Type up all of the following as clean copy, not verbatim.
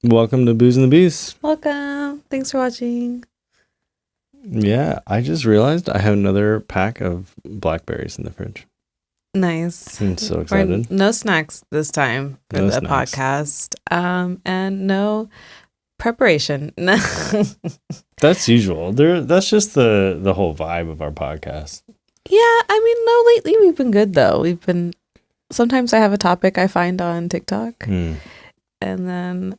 Welcome to Booze and the Beast. Welcome. Thanks for watching. Yeah, I just realized I have another pack of blackberries in the fridge. Nice. I'm so excited. No snacks this time for the podcast. And no preparation. That's usual. That's just the whole vibe of our podcast. Yeah, I mean, no, lately we've been good though. Sometimes I have a topic I find on TikTok. And then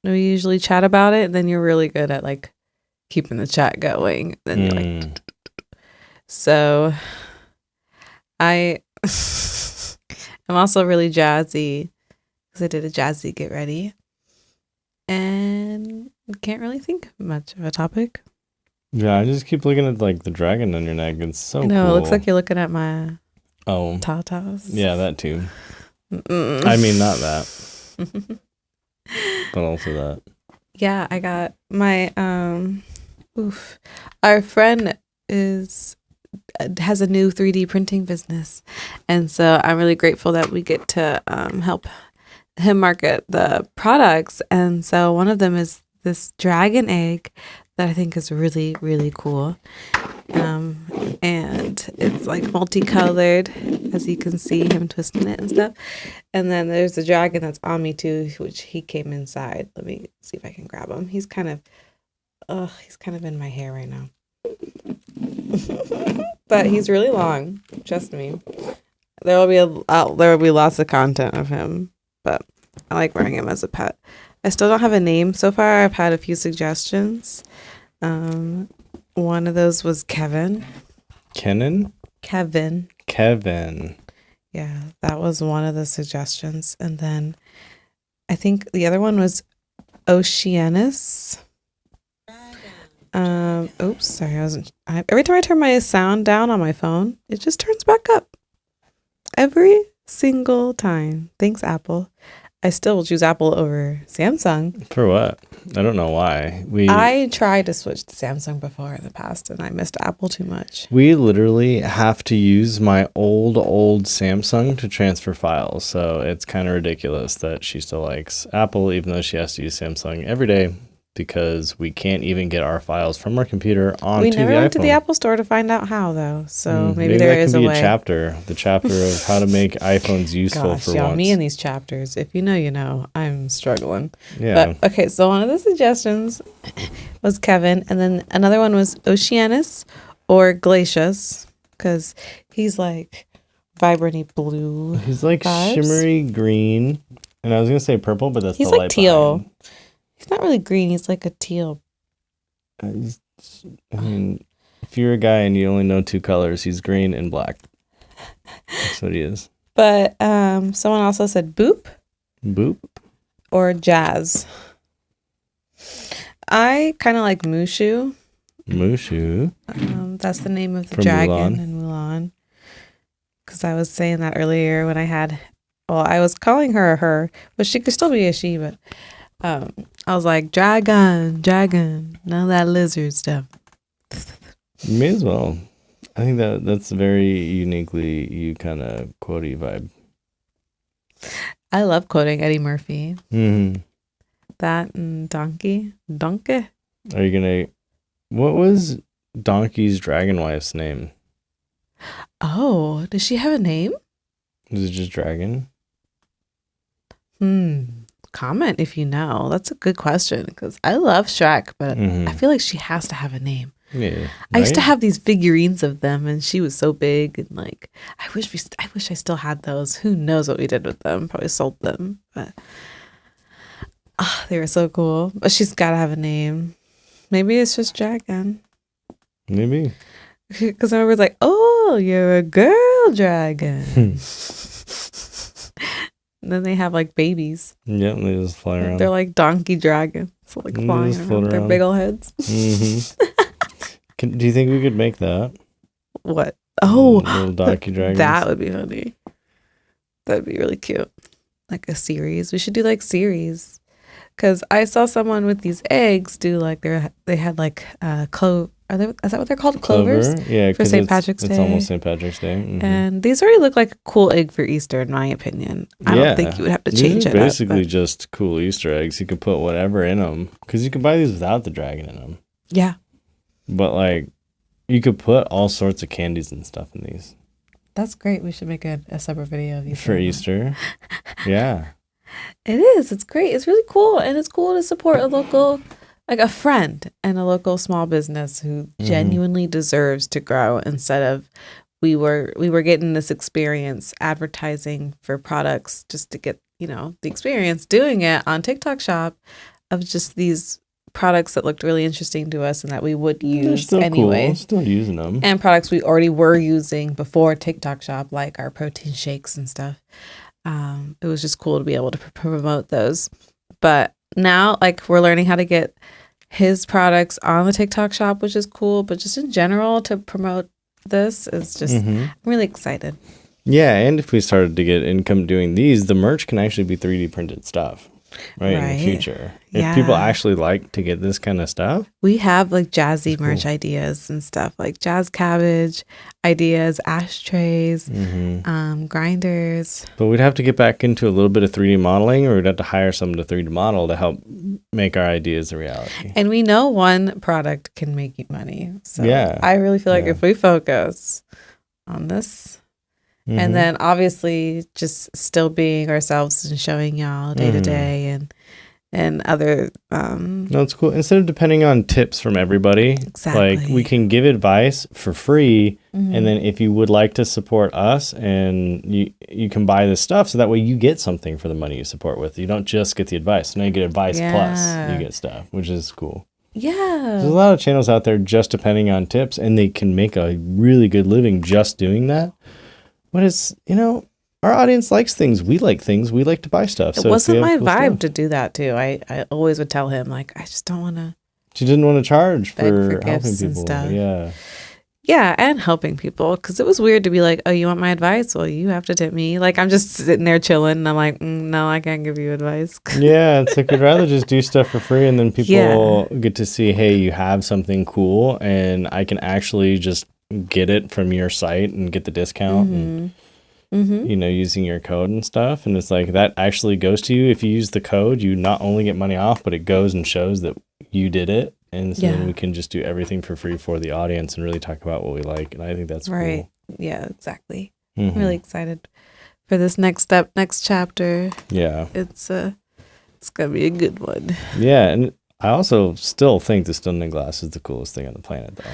we usually chat about it, and then you're really good at like keeping the chat going. Then you're like, so I'm also really jazzy because I did a jazzy get ready, and can't really think much of a topic. Yeah, I just keep looking at like the dragon on your neck. It's so cool. It looks like you're looking at my tatas. Yeah, that too. I mean, not that, but also that. Yeah, I got my our friend has a new 3D printing business, and so I'm really grateful that we get to help him market the products. And so one of them is this dragon egg that I think is really, really cool. And it's like multicolored, as you can see him twisting it and stuff. And then there's the dragon that's on me too, which he came inside. Let me see if I can grab him. He's kind of in my hair right now. But he's really long. Trust me. There will be lots of content of him, but I like wearing him as a pet. I still don't have a name so far. I've had a few suggestions. One of those was Kevin. Kevin. Yeah, that was one of the suggestions. And then I think the other one was Oceanus. Oops, sorry. Every time I turn my sound down on my phone, it just turns back up. Every single time. Thanks, Apple. I still will choose Apple over Samsung. For what? I don't know why. I tried to switch to Samsung before in the past, and I missed Apple too much. We literally have to use my old Samsung to transfer files, so it's kind of ridiculous that she still likes Apple, even though she has to use Samsung every day, because we can't even get our files from our computer onto the iPhone. We never went to the Apple store to find out how, though. So maybe there is a way. The chapter of how to make iPhones useful for once. Me and these chapters. If you know, you know. I'm struggling. Yeah. But, okay, so one of the suggestions was Kevin, and then another one was Oceanus or Glacius, because he's like vibranty blue. He's like vibes. Shimmery green, and I was gonna say purple, but that's he's the like light teal. Behind. He's not really green. He's like a teal. I mean, if you're a guy and you only know two colors, he's green and black. That's what he is. But someone also said Boop. Boop. Or Jazz. I kind of like Mushu. Mushu. That's the name of the From dragon Mulan. in Mulan. Because I was saying that earlier when I was calling her a her, but she could still be a she, but I was like, dragon, none of that lizard stuff. You may as well. I think that's very uniquely you kind of quotey vibe. I love quoting Eddie Murphy. Mm-hmm. That and Donkey. Are you gonna? What was Donkey's dragon wife's name? Oh, does she have a name? Is it just dragon? Comment if you know. That's a good question because I love Shrek, but I feel like she has to have a name. Yeah, right? I used to have these figurines of them, and she was so big, and like I wish I still had those. Who knows what we did with them? Probably sold them, but they were so cool. But she's got to have a name. Maybe it's just Dragon. Maybe because everyone's like, "Oh, you're a girl dragon." And then they have like babies. Yeah, they just fly around. They're like donkey dragons, so like flying around their big old heads. Do you think we could make that? What? Oh, little donkey dragons. That would be funny. That'd be really cute. Like a series. We should do like series. Because I saw someone with these eggs do like they had like Are they? Is that what they're called? Clovers. Yeah, for St. Patrick's Day. It's almost St. Patrick's Day. Mm-hmm. And these already look like a cool egg for Easter, in my opinion. I don't think you would have to change it. Basically, just cool Easter eggs. You can put whatever in them because you can buy these without the dragon in them. Yeah, but like, you could put all sorts of candies and stuff in these. That's great. We should make a separate video of Easter. For Easter. Yeah. It is. It's great. It's really cool. And it's cool to support a local, like a friend and a local small business who genuinely deserves to grow instead of we were getting this experience advertising for products just to get, the experience doing it on TikTok Shop of just these products that looked really interesting to us and that we would use still anyway. Cool. Still using them. And products we already were using before TikTok Shop, like our protein shakes and stuff. It was just cool to be able to promote those. But now, like, we're learning how to get his products on the TikTok Shop, which is cool. But just in general, to promote this is just, I'm really excited. Yeah, and if we started to get income doing these, the merch can actually be 3D printed stuff. Right, in the future. If people actually like to get this kind of stuff. We have like jazzy merch ideas and stuff, like jazz cabbage ideas, ashtrays, grinders. But we'd have to get back into a little bit of 3D modeling, or we'd have to hire someone to 3D model to help make our ideas a reality. And we know one product can make you money. So I really feel like if we focus on this, and then obviously just still being ourselves and showing y'all day to day and other no, it's cool. Instead of depending on tips from everybody, like we can give advice for free, and then if you would like to support us, and you can buy this stuff, so that way you get something for the money you support with. You don't just get the advice. Now you get advice plus you get stuff, which is cool. Yeah. There's a lot of channels out there just depending on tips, and they can make a really good living just doing that. But it's, our audience likes things. We like things. We like to buy stuff. It wasn't my vibe to do that, too. I always would tell him, like, I just don't want to. She didn't want to charge for helping people. And stuff. Yeah. Yeah, and helping people. Because it was weird to be like, oh, you want my advice? Well, you have to tip me. Like, I'm just sitting there chilling, and I'm like, no, I can't give you advice. Yeah, it's like we'd rather just do stuff for free, and then people get to see, hey, you have something cool, and I can actually just get it from your site and get the discount and using your code and stuff. And it's like that actually goes to you. If you use the code, you not only get money off, but it goes and shows that you did it. And so then we can just do everything for free for the audience and really talk about what we like. And I think that's cool. Yeah, exactly. I'm really excited for this next step, next chapter. Yeah. It's gonna be a good one. Yeah, and I also still think the Stunning Glass is the coolest thing on the planet, though.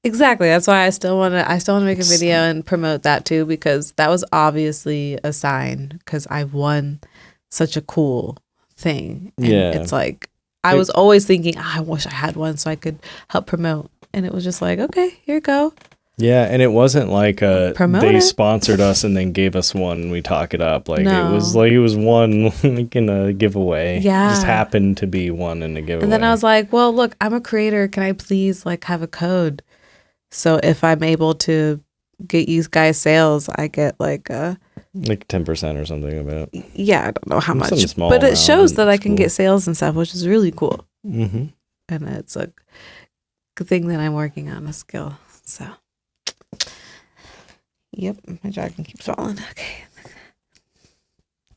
Exactly. That's why I still want to make a video and promote that too, because that was obviously a sign, because I won such a cool thing. And it's like I was always thinking, I wish I had one so I could help promote. And it was just like, okay, here you go. Yeah, and it wasn't like they sponsored us and then gave us one and we talk it up. Like it was one like in a giveaway. Yeah. It just happened to be one in a giveaway. And then I was like, well, look, I'm a creator. Can I please like have a code? So if I'm able to get you guys sales, I get like 10% or something of it. Yeah, I don't know how much, small but it shows that I can get sales and stuff, which is really cool. Mm-hmm. And it's a good thing that I'm working on a skill. So, yep, my dragon keeps falling. Okay,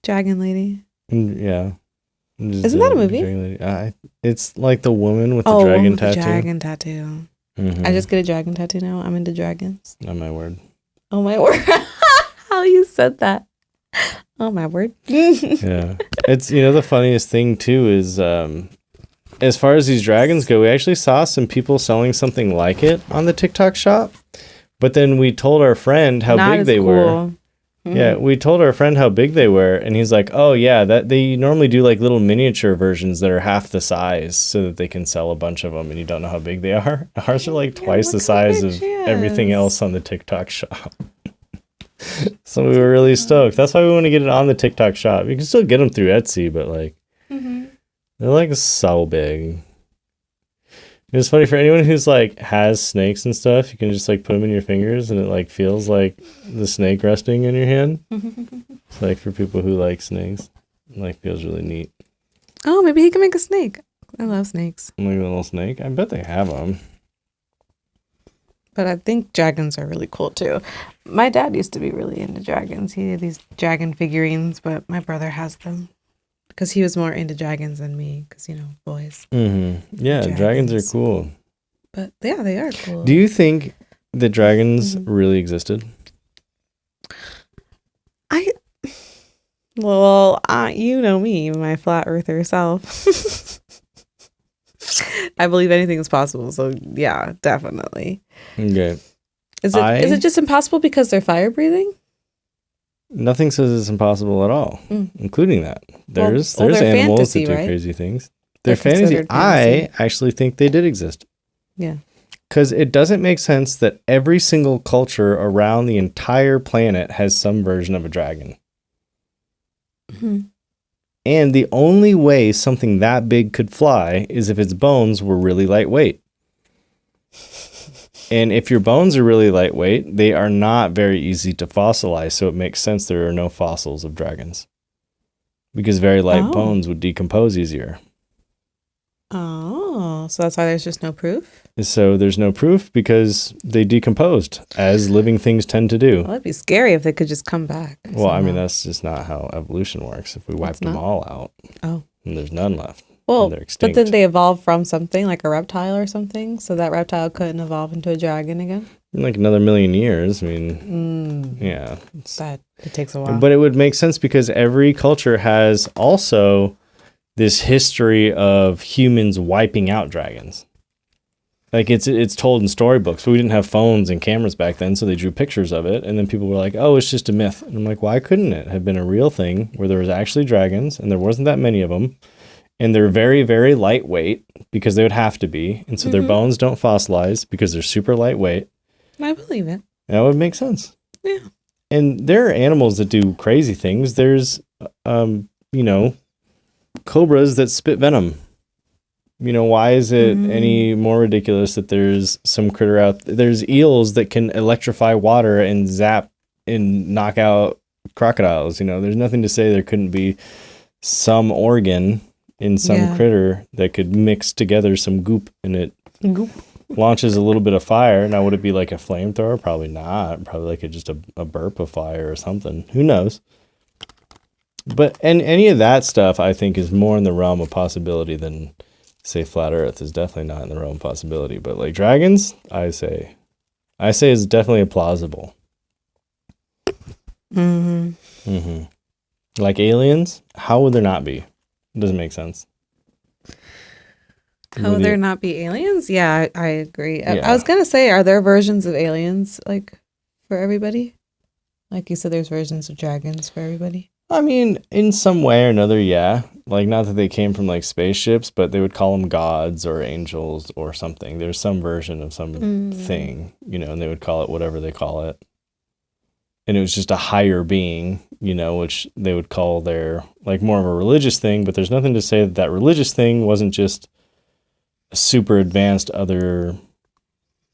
Dragon Lady. Yeah. Isn't that a movie? It's like the woman with the dragon tattoo. The dragon tattoo. Mm-hmm. I just get a dragon tattoo now. I'm into dragons. Oh my word. Oh my word. How you said that. Oh my word. Yeah. It's, the funniest thing too is as far as these dragons go, we actually saw some people selling something like it on the TikTok shop. But then we told our friend how big they were. Mm-hmm. Yeah, we told our friend how big they were, and he's like, "Oh yeah, that they normally do like little miniature versions that are half the size, so that they can sell a bunch of them, and you don't know how big they are. Ours are like twice the size of everything else on the TikTok shop." So we were really stoked. That's why we want to get it on the TikTok shop. You can still get them through Etsy, but like they're like so big. It's funny for anyone who's like has snakes and stuff. You can just like put them in your fingers, and it like feels like the snake resting in your hand. It's like for people who like snakes, it like feels really neat. Oh, maybe he can make a snake. I love snakes. Like a little snake. I bet they have them. But I think dragons are really cool too. My dad used to be really into dragons. He had these dragon figurines, but my brother has them because he was more into dragons than me. Because boys. Yeah, dragons are cool. But yeah, they are cool. Do you think that dragons really existed? You know me, my flat earther self. I believe anything is possible. So yeah, definitely. Okay. Is it just impossible because they're fire breathing? Nothing says it's impossible at all, including that. There's animals fantasy, that do crazy things. They're fantasy. I actually think they did exist. Yeah. Because it doesn't make sense that every single culture around the entire planet has some version of a dragon. Mm-hmm. And the only way something that big could fly is if its bones were really lightweight. And if your bones are really lightweight, they are not very easy to fossilize. So it makes sense there are no fossils of dragons. Because very light bones would decompose easier. Oh, so that's why there's just no proof? So there's no proof because they decomposed, as living things tend to do. Well, that'd be scary if they could just come back. Well, I mean, that's just not how evolution works. If we wiped them all out, and there's none left. Well, they're extinct. But then they evolved from something like a reptile or something, so that reptile couldn't evolve into a dragon again? In like another million years. I mean, yeah. It takes a while. But it would make sense because every culture has also this history of humans wiping out dragons. Like it's told in storybooks, but we didn't have phones and cameras back then, so they drew pictures of it, and then people were like, "Oh, it's just a myth." And I'm like, "Why couldn't it have been a real thing where there was actually dragons and there wasn't that many of them, and they're very, very lightweight because they would have to be, and so their bones don't fossilize because they're super lightweight." I believe it. That would make sense. Yeah. And there are animals that do crazy things. There's, cobras that spit venom. Why is it any more ridiculous that there's some critter out there's eels that can electrify water and zap and knock out crocodiles? There's nothing to say there couldn't be some organ in some critter that could mix together some goop and it launches a little bit of fire. Now, would it be like a flamethrower? Probably not. Probably like just a burp of fire or something. Who knows? But any of that stuff, I think, is more in the realm of possibility than, say, flat Earth is definitely not in the realm of possibility. But like dragons, I say is definitely a plausible. Like aliens, how would there not be? It doesn't make sense. How would there not be aliens? Yeah, I agree. Yeah. I was gonna say, are there versions of aliens like for everybody? Like you said, there's versions of dragons for everybody. I mean, in some way or another, yeah. Like, not that they came from, like, spaceships, but they would call them gods or angels or something. There's some version of some thing, and they would call it whatever they call it. And it was just a higher being, which they would call their, like, more of a religious thing. But there's nothing to say that religious thing wasn't just a super advanced other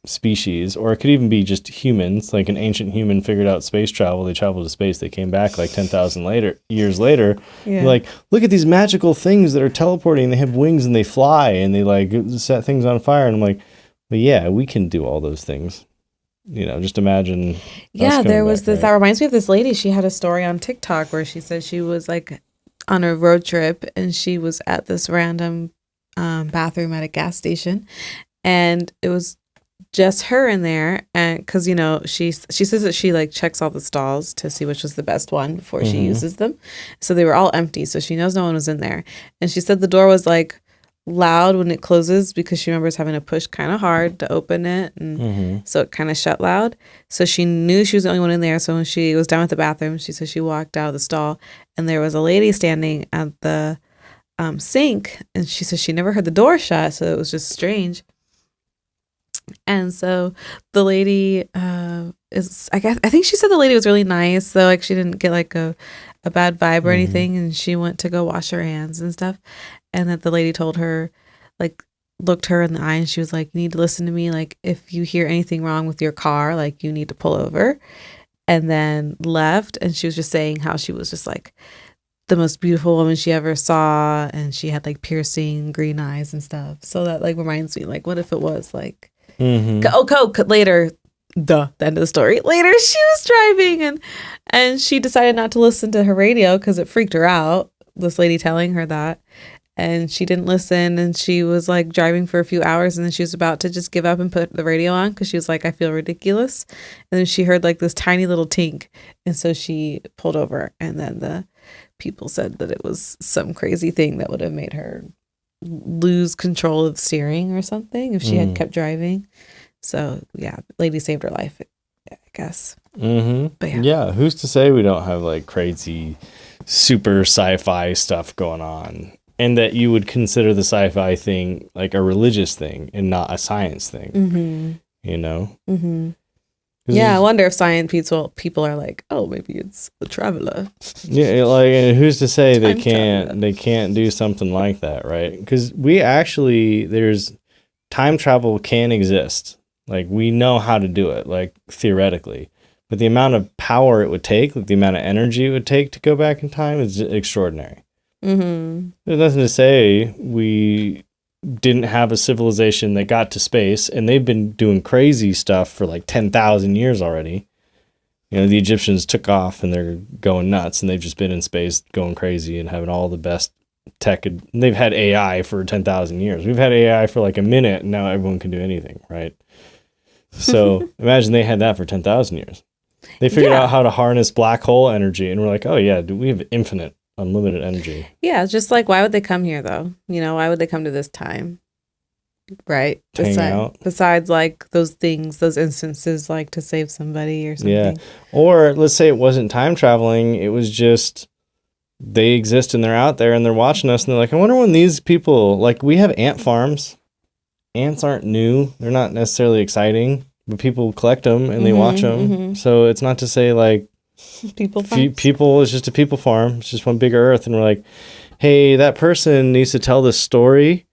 species, or it could even be just humans. Like an ancient human figured out space travel, they traveled to space, they came back like 10,000 years later. Like, look at these magical things that are teleporting, they have wings and they fly and they like set things on fire. And I'm like, but yeah, we can do all those things. Just imagine. There was this, right? That reminds me of this lady. She had a story on TikTok where she said she was like on a road trip and she was at this random bathroom at a gas station, and it was just her in there, and because she says that she like checks all the stalls to see which was the best one before she uses them, so they were all empty, so she knows no one was in there. And she said the door was like loud when it closes because she remembers having to push kind of hard to open it, and so it kind of shut loud. So she knew she was the only one in there. So when she was done with the bathroom, she said she walked out of the stall and there was a lady standing at the sink, and she said she never heard the door shut, so it was just strange. And so the lady I think she said the lady was really nice, so like she didn't get like a bad vibe or anything, and she went to go wash her hands and stuff, and that the lady told her, like, looked her in the eye, and she was like, you need to listen to me, like if you hear anything wrong with your car, like you need to pull over, and then left. And she was just saying how she was just like the most beautiful woman she ever saw, and she had like piercing green eyes and stuff. So that like reminds me, like, what if it was like Later, the end of the story. Later, she was driving and she decided not to listen to her radio because it freaked her out. This lady telling her that. And she didn't listen, and she was like driving for a few hours, and then she was about to just give up and put the radio on because she was like, I feel ridiculous. And then she heard like this tiny little tink, and so she pulled over, and then the people said that it was some crazy thing that would have made her lose control of steering or something if she had kept driving. So yeah, lady saved her life, I guess. But yeah, who's to say we don't have like crazy super sci-fi stuff going on? And that you would consider the sci-fi thing like a religious thing and not a science thing, you know? Yeah, I wonder if science people are like, oh, maybe it's the traveler. Yeah, like, and who's to say they can't do something like that, right? Because there's time travel can exist. Like, we know how to do it, like, theoretically. But the amount of power it would take, like the amount of energy it would take to go back in time is extraordinary. There's nothing to say we didn't have a civilization that got to space, and they've been doing crazy stuff for like 10,000 years already. You know, the Egyptians took off and they're going nuts, and they've just been in space going crazy and having all the best tech. And they've had AI for 10,000 years. We've had AI for like a minute, and now everyone can do anything, right? So imagine they had that for 10,000 years. They figured out how to harness black hole energy, and we're like, oh yeah, we have unlimited energy. Yeah, it's just like, why would they come here though? You know, why would they come to this time? Right? Besides like those instances like to save somebody or something. Yeah. Or let's say it wasn't time traveling, it was just they exist and they're out there and they're watching us and they're like, I wonder when these people, like, we have ant farms. Ants aren't new. They're not necessarily exciting, but people collect them and they watch them. So it's not to say like people is just a people farm. It's just one big earth, and we're like, hey, that person needs to tell the story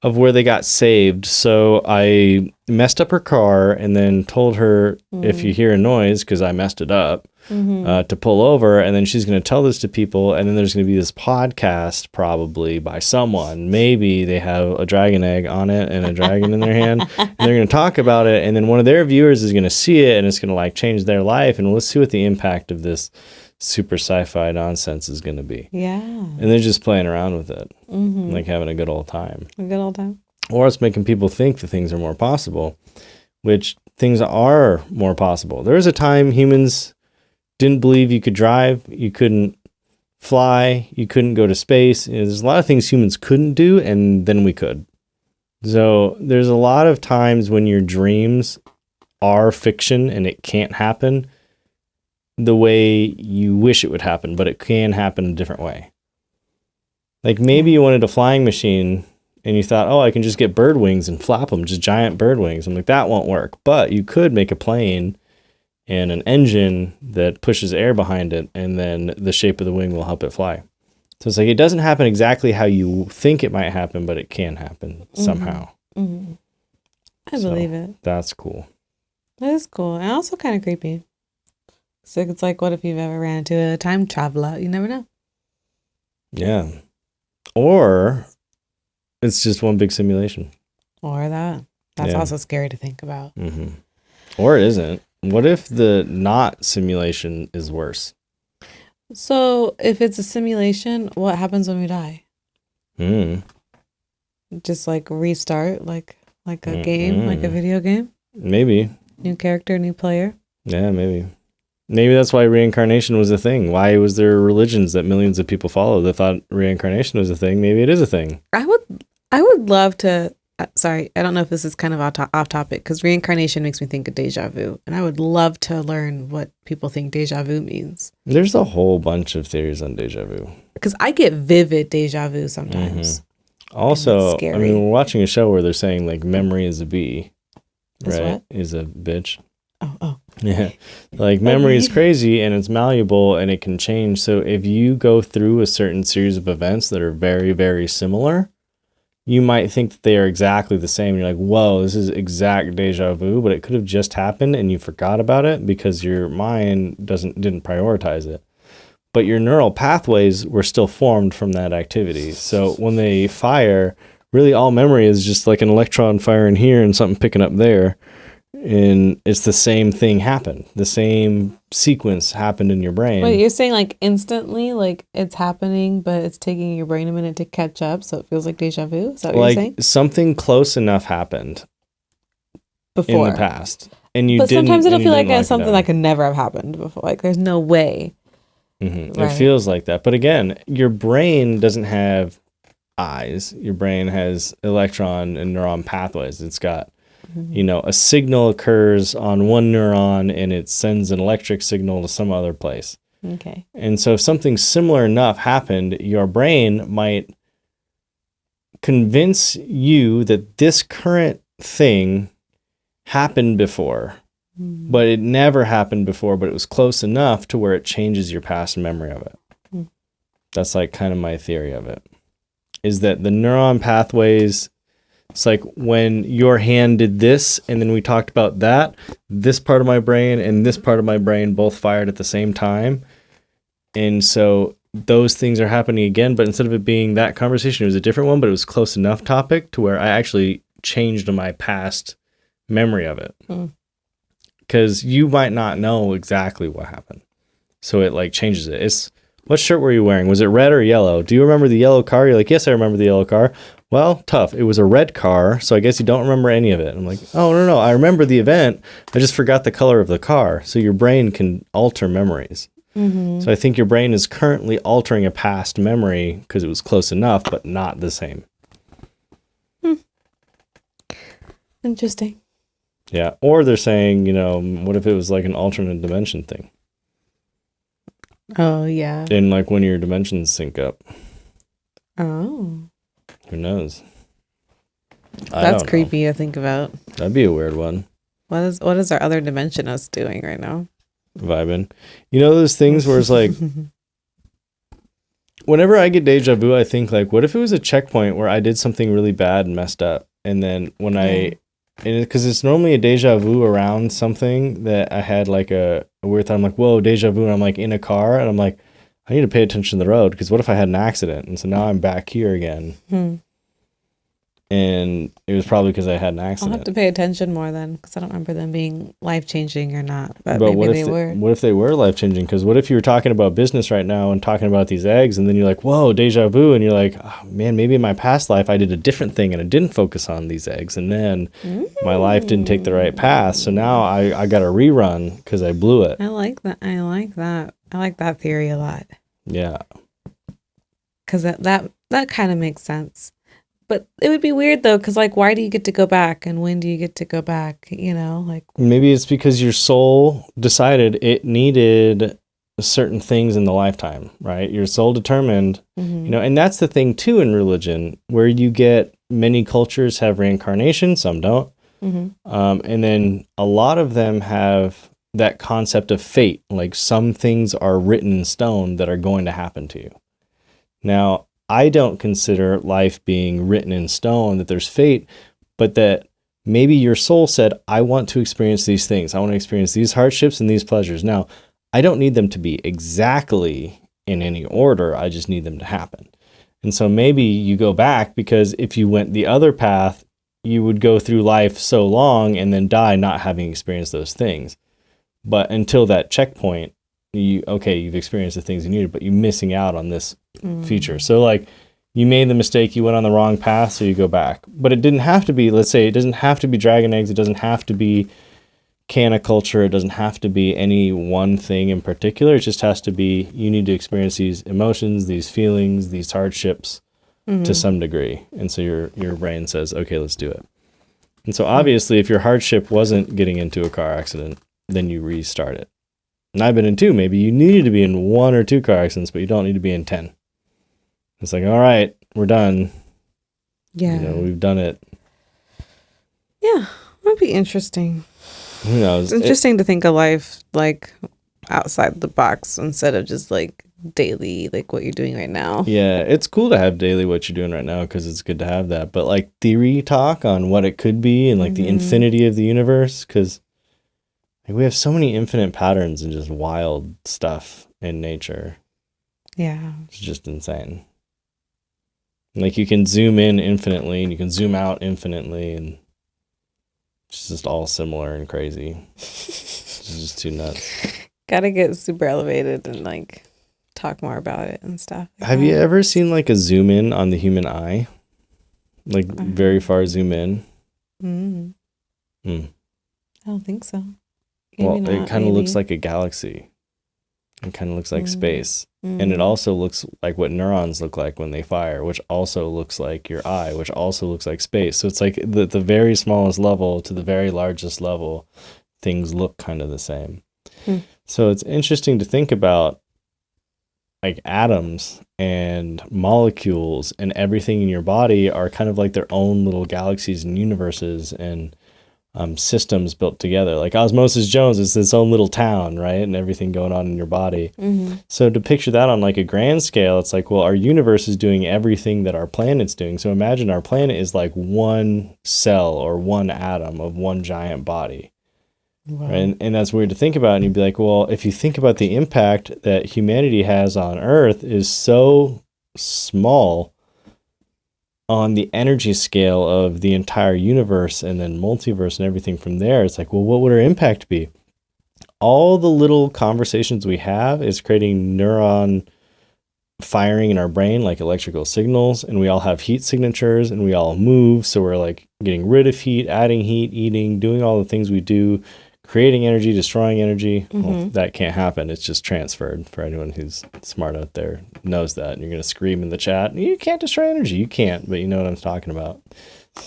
of where they got saved. So I messed up her car and then told her, if you hear a noise, because I messed it up, to pull over. And then she's going to tell this to people. And then there's going to be this podcast probably by someone. Maybe they have a dragon egg on it and a dragon in their hand. And they're going to talk about it. And then one of their viewers is going to see it, and it's going to like change their life. And let's see what the impact of this super sci-fi nonsense is going to be. Yeah. And they're just playing around with it, like having a good old time. A good old time. Or it's making people think that things are more possible, which things are more possible. There was a time humans didn't believe you could drive, you couldn't fly, you couldn't go to space. You know, there's a lot of things humans couldn't do, and then we could. So there's a lot of times when your dreams are fiction and it can't happen the way you wish it would happen, but it can happen a different way. Like maybe you wanted a flying machine and you thought, oh, I can just get bird wings and flap them, just giant bird wings. I'm like, that won't work. But you could make a plane and an engine that pushes air behind it, and then the shape of the wing will help it fly. So it's like, it doesn't happen exactly how you think it might happen, but it can happen somehow. I believe it. That's cool. That is cool. And also kind of creepy. So it's like, what if you've ever ran into a time traveler? You never know. Yeah. Or it's just one big simulation. Or that. That's also scary to think about. Or it isn't. What if the not simulation is worse? So if it's a simulation, what happens when we die? Just like restart, like a game, like a video game? Maybe. New character, new player? Yeah, maybe. Maybe that's why reincarnation was a thing. Why was there religions that millions of people followed that thought reincarnation was a thing? Maybe it is a thing. I would love to. Sorry, I don't know if this is kind of off topic, because reincarnation makes me think of deja vu, and I would love to learn what people think deja vu means. There's a whole bunch of theories on deja vu. Because I get vivid deja vu sometimes. Also, I mean, we're watching a show where they're saying like memory is a bee, right? Is a bitch. Oh. Yeah. Like memory is crazy and it's malleable and it can change. So if you go through a certain series of events that are very, very similar, you might think that they are exactly the same. You're like, whoa, this is exact deja vu, but it could have just happened and you forgot about it because your mind didn't prioritize it. But your neural pathways were still formed from that activity. So when they fire, really all memory is just like an electron firing here and something picking up there. And it's the same thing happened. The same sequence happened in your brain. Wait, you're saying like instantly, like it's happening, but it's taking your brain a minute to catch up, so it feels like deja vu? Is that what you're saying? Like something close enough happened Before. in the past. And you but didn't, sometimes it'll feel like it's something that could never have happened before. Like there's no way. Mm-hmm. Right. It feels like that. But again, your brain doesn't have eyes. Your brain has electron and neuron pathways. It's got, a signal occurs on one neuron and it sends an electric signal to some other place. Okay. And so if something similar enough happened, your brain might convince you that this current thing happened before, but it never happened before, but it was close enough to where it changes your past memory of it. That's like kind of my theory of it, is that the neuron pathways, it's like when your hand did this and then we talked about that, this part of my brain and this part of my brain both fired at the same time. And so those things are happening again, but instead of it being that conversation, it was a different one, but it was close enough topic to where I actually changed my past memory of it. Because you might not know exactly what happened. So it like changes it. It's, what shirt were you wearing? Was it red or yellow? Do you remember the yellow car? You're like, yes, I remember the yellow car. Well, tough. It was a red car, so I guess you don't remember any of it. I'm like, oh, no. I remember the event. I just forgot the color of the car. So your brain can alter memories. So I think your brain is currently altering a past memory because it was close enough, but not the same. Interesting. Yeah. Or they're saying, what if it was like an alternate dimension thing? Oh, yeah. And like when your dimensions sync up. Oh. Who knows? That's creepy to think about. That'd be a weird one. What is our other dimension us doing right now? Vibing. Those things where it's like, whenever I get deja vu, I think like, what if it was a checkpoint where I did something really bad and messed up? And then when because it's normally a deja vu around something that I had like a weird thought. I'm like, whoa, deja vu. And I'm like in a car and I'm like, I need to pay attention to the road because what if I had an accident? And so now I'm back here again. And it was probably because I had an accident. I'll have to pay attention more then because I don't remember them being life-changing or not. But maybe they were. What if they were life-changing? Because what if you were talking about business right now and talking about these eggs and then you're like, whoa, deja vu. And you're like, oh, man, maybe in my past life I did a different thing and I didn't focus on these eggs. And then my life didn't take the right path. So now I got a rerun because I blew it. I like that. I like that theory a lot. Yeah. Because that kind of makes sense. But it would be weird though, because like, why do you get to go back, and when do you get to go back? Like maybe it's because your soul decided it needed certain things in the lifetime, right? Your soul determined, and that's the thing too in religion, where you get many cultures have reincarnation, some don't, and then a lot of them have that concept of fate, like some things are written in stone that are going to happen to you. Now, I don't consider life being written in stone, that there's fate, but that maybe your soul said, I want to experience these things. I want to experience these hardships and these pleasures. Now, I don't need them to be exactly in any order. I just need them to happen. And so maybe you go back because if you went the other path, you would go through life so long and then die not having experienced those things. But until that checkpoint, you've experienced the things you needed, but you're missing out on this feature. So like you made the mistake, you went on the wrong path, so you go back. But it didn't have to be, let's say it doesn't have to be dragon eggs, it doesn't have to be caniculture, it doesn't have to be any one thing in particular. It just has to be, you need to experience these emotions, these feelings, these hardships to some degree. And so your brain says, okay, let's do it. And so obviously if your hardship wasn't getting into a car accident, then you restart it. And I've been in 2. Maybe you needed to be in 1 or 2 car accidents, but you don't need to be in 10. It's like, all right, we're done. Yeah. We've done it. Yeah, that'd be interesting. Who knows? It's interesting to think of life like outside the box instead of just like daily, like what you're doing right now. Yeah, it's cool to have daily what you're doing right now because it's good to have that. But like theory talk on what it could be and like the infinity of the universe, because we have so many infinite patterns and just wild stuff in nature. Yeah. It's just insane. Like you can zoom in infinitely and you can zoom out infinitely, and it's just all similar and crazy. It's just too nuts. Gotta get super elevated and like talk more about it and stuff. Have you ever seen like a zoom in on the human eye? Like very far zoom in? I don't think so. Maybe well, it kind of looks like a galaxy. It kind of looks like space. And it also looks like what neurons look like when they fire, which also looks like your eye, which also looks like space. So it's like the very smallest level to the very largest level, things look kind of the same. So it's interesting to think about like atoms and molecules and everything in your body are kind of like their own little galaxies and universes and systems built together. Like Osmosis Jones is its own little town, right? And everything going on in your body. So to picture that on like a grand scale, it's like, well, our universe is doing everything that our planet's doing. So imagine our planet is like one cell or one atom of one giant body. Wow. Right? And that's weird to think about. And you'd be like, well, if you think about the impact that humanity has on Earth is so small on the energy scale of the entire universe and then multiverse and everything from there, it's like, well, what would our impact be? All the little conversations we have is creating neuron firing in our brain, like electrical signals, and we all have heat signatures and we all move. So we're like getting rid of heat, adding heat, eating, doing all the things we do, creating energy, destroying energy. Well, that can't happen. It's just transferred. For anyone who's smart out there knows that. And you're going to scream in the chat, you can't destroy energy. You can't, but you know what I'm talking about.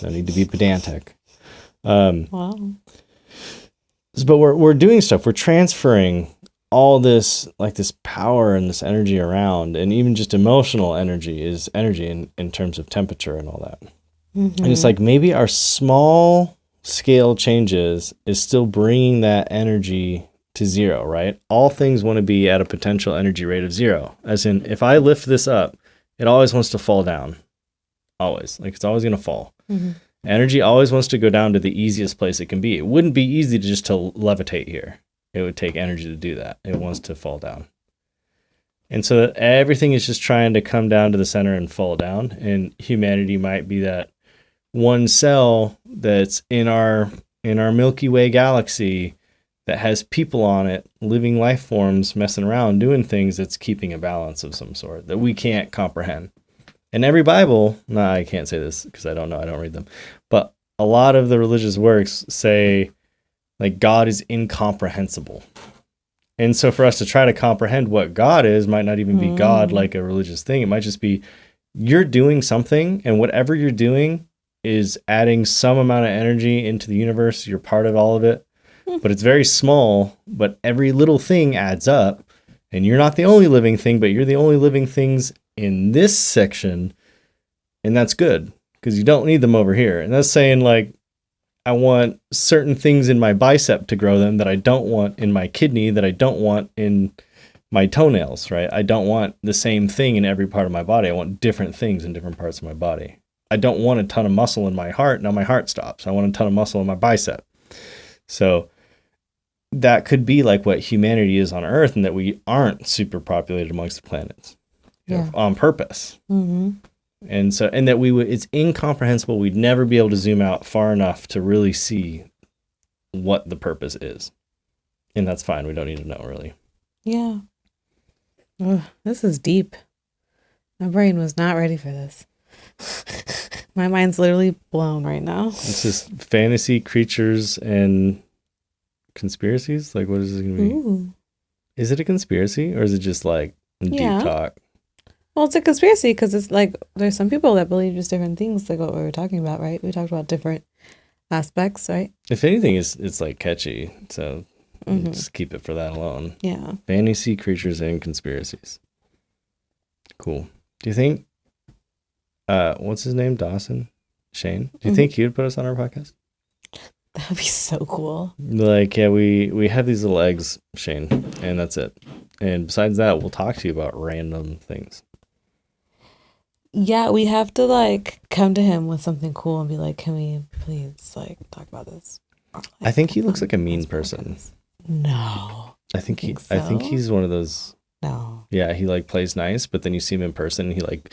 No need to be pedantic. Wow. But we're doing stuff. We're transferring all this, like this power and this energy around, and even just emotional energy is energy in terms of temperature and all that. And it's like maybe our small scale changes is still bringing that energy to zero, right? All things want to be at a potential energy rate of zero. As in, if I lift this up, it always wants to fall down. Always. Like it's always going to fall. Energy always wants to go down to the easiest place it can be. It wouldn't be easy to just to levitate here. It would take energy to do that. It wants to fall down. And so everything is just trying to come down to the center and fall down. And humanity might be that one cell that's in our Milky Way galaxy that has people on it, living life forms, messing around, doing things that's keeping a balance of some sort that we can't comprehend. And every Bible, I can't say this because I don't know, I don't read them, but a lot of the religious works say like God is incomprehensible. And so for us to try to comprehend what God is might not even be God like a religious thing. It might just be you're doing something, and whatever you're doing is adding some amount of energy into the universe. You're part of all of it, but it's very small, but every little thing adds up, and you're not the only living thing, but you're the only living things in this section. And that's good because you don't need them over here. And that's saying like, I want certain things in my bicep to grow them that I don't want in my kidney, that I don't want in my toenails, right? I don't want the same thing in every part of my body. I want different things in different parts of my body. I don't want a ton of muscle in my heart. Now my heart stops. I want a ton of muscle in my bicep. So that could be like what humanity is on Earth, and that we aren't super populated amongst the planets on purpose. And so, and that it's incomprehensible. We'd never be able to zoom out far enough to really see what the purpose is. And that's fine. We don't need to know really. Yeah. Ugh, this is deep. My brain was not ready for this. My mind's literally blown right now. It's just fantasy creatures and conspiracies. Like, what is it going to be? Ooh. Is it a conspiracy or is it just like deep talk? Well, it's a conspiracy because it's like there's some people that believe just different things, like what we were talking about, right? We talked about different aspects, right? If anything, it's like catchy, so just keep it for that alone. Yeah. Fantasy creatures and conspiracies. Cool. Do you think? What's his name? Dawson? Shane? Do you think he would put us on our podcast? That would be so cool. Like, yeah, we have these little eggs, Shane, and that's it. And besides that, we'll talk to you about random things. Yeah, we have to like come to him with something cool and be like, can we please like talk about this? Like, I think he looks like a mean person. No. I think he's one of those. No. Yeah, he like plays nice, but then you see him in person and he like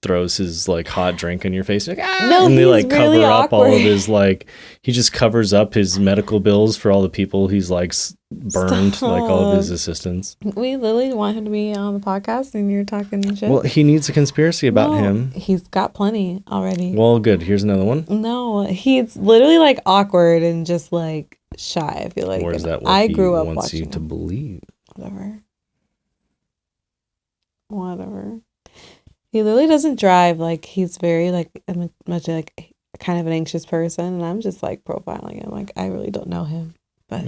throws his like hot drink in your face. Like, ah! No, and they he's like cover really up all awkward. of his like. He just covers up his medical bills for all the people he's like burned, like all of his assistants. We literally want him to be on the podcast, and you're talking shit. Well, he needs a conspiracy about him. He's got plenty already. Well, good. Here's another one. No, he's literally like awkward and just like shy. I feel like. Or is that what I he grew up wants you watching to him. believe? Whatever. He literally doesn't drive. Like, he's very like much like kind of an anxious person, and I'm just like profiling him. Like, I really don't know him, but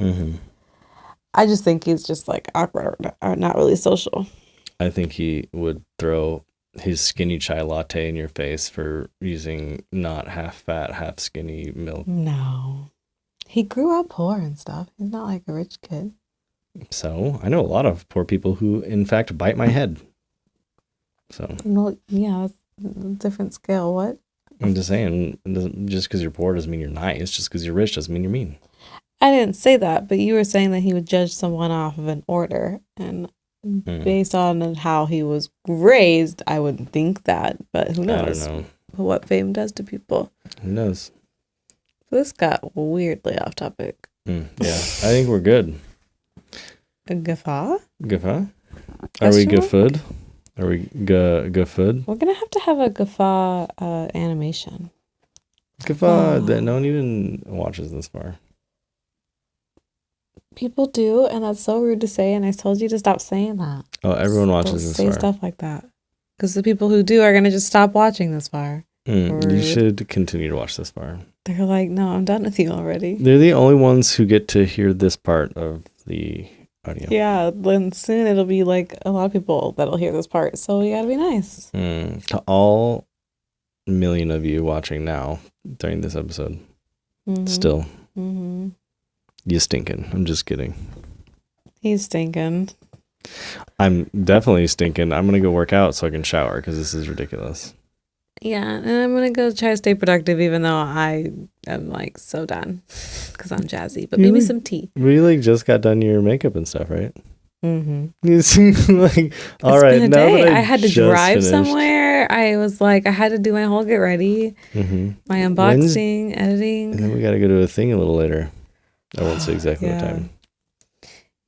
I just think he's just like awkward or not really social. I think he would throw his skinny chai latte in your face for using not half fat, half skinny milk. No, he grew up poor and stuff. He's not like a rich kid. So I know a lot of poor people who, in fact, bite my head. So Well, yeah, that's a different scale. What? I'm just saying, just because you're poor doesn't mean you're nice. Just because you're rich doesn't mean you're mean. I didn't say that, but you were saying that he would judge someone off of an order, and based on how he was raised, I wouldn't think that. But who knows? I don't know what fame does to people. Who knows? This got weirdly off topic. Yeah, I think we're good. A guffaw? Guffaw? Are we guffaud? Are we guffaud? We're gonna have to have a guffaw animation. Guffaw. That no one even watches this far. People do, and that's so rude to say. And I told you to stop saying that. Oh, everyone watches this far. Say stuff like that, because the people who do are gonna just stop watching this far. You should continue to watch this far. They're like, no, I'm done with you already. They're the only ones who get to hear this part of the audio. Yeah, then soon it'll be like a lot of people that'll hear this part, so we gotta be nice. To all million of you watching now during this episode, still, you stinking. I'm just kidding. He's stinking. I'm definitely stinking. I'm gonna go work out so I can shower because this is ridiculous. Yeah, and I'm gonna go try to stay productive, even though I am like so done because I'm jazzy. But maybe some tea. We like just got done your makeup and stuff, right? You seem like all right. Been a now day. that I had to drive finished somewhere. I was like, I had to do my whole get ready, my unboxing, editing, and then we got to go to a thing a little later. I won't say exactly what time.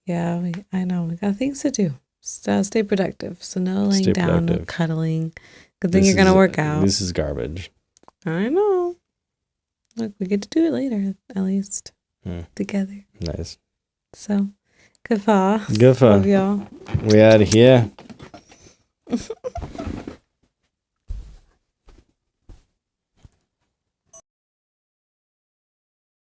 Yeah, I know. We got things to do. So stay productive. So no laying down, no cuddling. Good thing you're going to work out. This is garbage. I know. Look, we get to do it later, at least. Together. Nice. So, guffaw. Guffaw. Love y'all. We out of here.